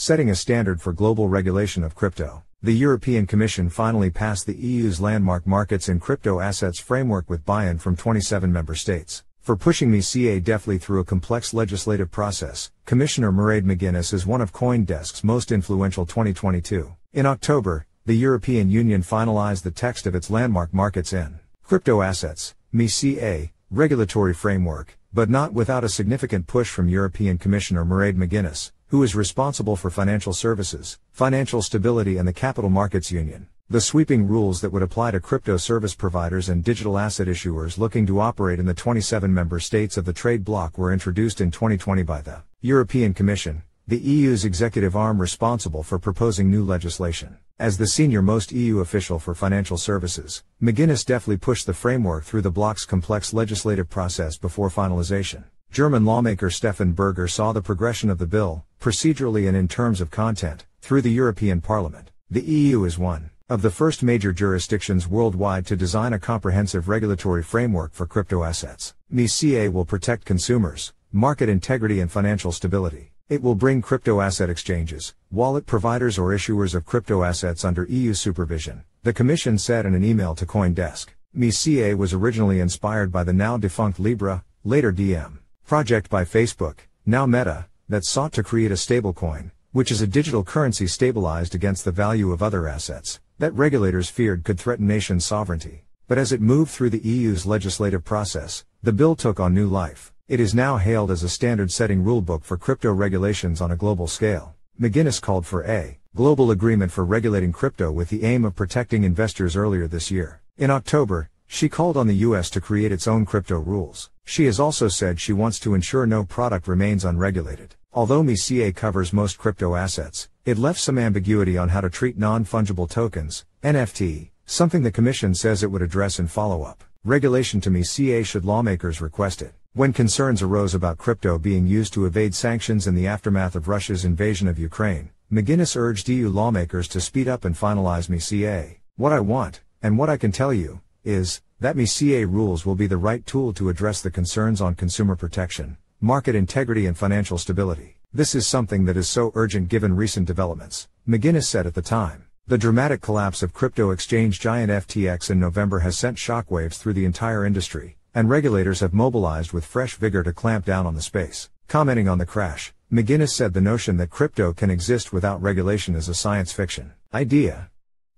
setting a standard for global regulation of crypto. The European Commission finally passed the EU's landmark markets in crypto assets framework with buy-in from 27 member states. For pushing MiCA deftly through a complex legislative process, Commissioner Mairead McGuinness is one of CoinDesk's most influential 2022. In October, the European Union finalized the text of its landmark markets in crypto assets, MiCA, regulatory framework, but not without a significant push from European Commissioner Mairead McGuinness, who is responsible for financial services, financial stability and the capital markets union. The sweeping rules that would apply to crypto service providers and digital asset issuers looking to operate in the 27 member states of the trade bloc were introduced in 2020 by the European Commission, the EU's executive arm responsible for proposing new legislation. As the senior-most EU official for financial services, McGuinness deftly pushed the framework through the bloc's complex legislative process before finalization. German lawmaker Stefan Berger saw the progression of the bill, procedurally and in terms of content, through the European Parliament. The EU is one of the first major jurisdictions worldwide to design a comprehensive regulatory framework for crypto assets. MiCA will protect consumers, market integrity and financial stability. It will bring crypto asset exchanges, wallet providers or issuers of crypto assets under EU supervision, the Commission said in an email to CoinDesk. MiCA was originally inspired by the now defunct Libra, later DM, project by Facebook, now Meta, that sought to create a stablecoin, which is a digital currency stabilized against the value of other assets, that regulators feared could threaten nation sovereignty. But as it moved through the EU's legislative process, the bill took on new life. It is now hailed as a standard-setting rulebook for crypto regulations on a global scale. McGuinness called for a global agreement for regulating crypto with the aim of protecting investors earlier this year. In October, she called on the US to create its own crypto rules. She has also said she wants to ensure no product remains unregulated. Although MiCA covers most crypto assets, it left some ambiguity on how to treat non-fungible tokens, NFT, something the Commission says it would address in follow-up regulation to MiCA should lawmakers request it. When concerns arose about crypto being used to evade sanctions in the aftermath of Russia's invasion of Ukraine, McGuinness urged EU lawmakers to speed up and finalize MiCA. What I want, and what I can tell you, is that MiCA rules will be the right tool to address the concerns on consumer protection, market integrity and financial stability. This is something that is so urgent given recent developments, McGuinness said at the time. The dramatic collapse of crypto exchange giant FTX in November has sent shockwaves through the entire industry, and regulators have mobilized with fresh vigor to clamp down on the space. Commenting on the crash, McGuinness said the notion that crypto can exist without regulation is a science fiction idea.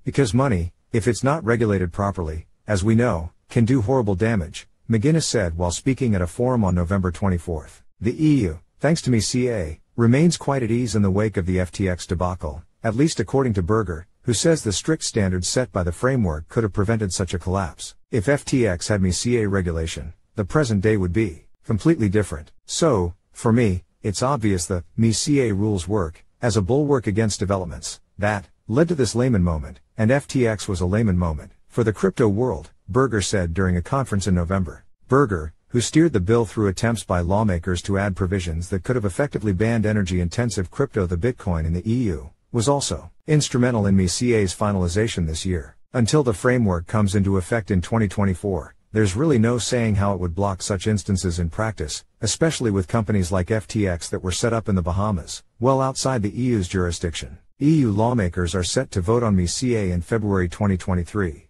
Because money, if it's not regulated properly, as we know, can do horrible damage, McGuinness said while speaking at a forum on November 24. The EU, thanks to MiCA, remains quite at ease in the wake of the FTX debacle, at least according to Berger, who says the strict standards set by the framework could have prevented such a collapse. If FTX had MiCA regulation, the present day would be completely different. So, for me, it's obvious the MiCA rules work as a bulwark against developments that led to this Lehman moment, and FTX was a Lehman moment for the crypto world, Berger said during a conference in November. Berger, who steered the bill through attempts by lawmakers to add provisions that could have effectively banned energy-intensive crypto the Bitcoin in the EU, was also instrumental in MiCA's finalization this year. Until the framework comes into effect in 2024, there's really no saying how it would block such instances in practice, especially with companies like FTX that were set up in the Bahamas, well outside the EU's jurisdiction. EU lawmakers are set to vote on MiCA in February 2023.